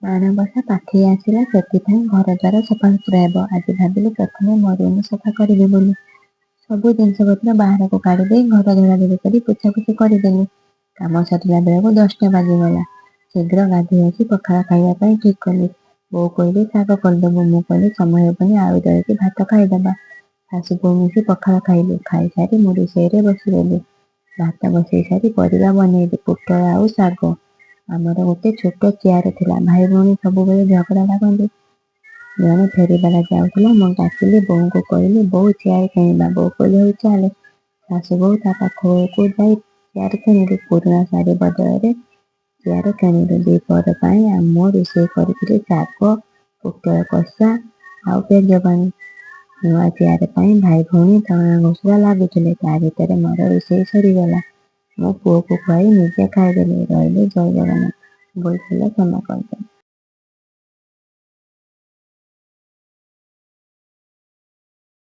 ମାଣବସା ପାଖେଇ ଆସିଲା, ସେଥିପାଇଁ ଘର ଦ୍ୱାର ସଫାସୁତୁରା ହେବ। ଆଜି ଭାବିଲି ପ୍ରଥମେ ମୋ ରୁମ୍ ସଫା କରିବି ବୋଲି। ସବୁ ଜିନିଷପତ୍ର ବାହାରକୁ କାଢ଼ିଦେଇ ଘର ଧୁଆଧୁଇ କରି ପୋଛାପୋଛି କରିଦେଲି। କାମ ସରିଲା ବେଳକୁ 10ଟା ବାଜିଗଲା। ଶୀଘ୍ର ଗାଧୋଇ ଆସି ପଖାଳ ଖାଇବା ପାଇଁ ଠିକ୍ କଲି। ବୋଉ କହିଲେ ଶାଗ କରିଦେବୁ। ମୁଁ କହିଲି ସମୟ ହେବନି, ଆଳୁ ଦଳିକି ଭାତ ଖାଇଦେବା। ଶାଶୁ ବୋହୂ ମିଶି ପଖାଳ ଖାଇଲୁ। ଖାଇସାରି ମୁଁ ରୋଷେଇରେ ବସିଗଲି। ଭାତ ବସେଇ ସାରି ପରିବା ବନେଇଲି, ପୋଟଳ ଆଉ ଶାଗ। ଆମର ଗୋଟେ ଛୋଟ ଚେୟାର ଥିଲା। ଭାଇ ଭଉଣୀ ସବୁବେଳେ ଝଗଡ଼ା ଲାଗନ୍ତି। ଜଣେ ଫେରିବାଲା ଯାଉଥିଲା, ମୁଁ ଡାକିଲି ବୋଉଙ୍କୁ କହିଲି ବୋଉ ଚେୟାର କିଣିବା। ବୋଉ କହିଲେ ହଉ ଚାଲେ। ଶାଶୁ ବୋହୂ ତା ପାଖକୁ ଯାଇ ଚେୟାର କିଣିଲୁ। ପୁରୁଣା ଶାଢ଼ୀ ବଦଳରେ ଚେୟାର କିଣିଲୁ। ଦ୍ୱିପହର ପାଇଁ ମୁଁ ରୋଷେଇ କରିଥିଲି ଶାଗ, ପୋଟଳ କଷା ଆଉ ପେଜ ପାଣି। ନୂଆ ଚେୟାର ପାଇଁ ଭାଇ ଭଉଣୀ ଟଣା ଘୋଷରା ଲାଗୁଥିଲେ। ତା ଭିତରେ ମୋର ରୋଷେଇ ସରିଗଲା। ମୋ ପୁଅକୁ ଖୁଆଇ ନିଜେ ଖାଇଦେଲି। ରହିଲି ଜୟ ଜଗନ୍ନାଥ। ଭୁଲ ଥିଲେ କ୍ଷମା କରିଦେବେ।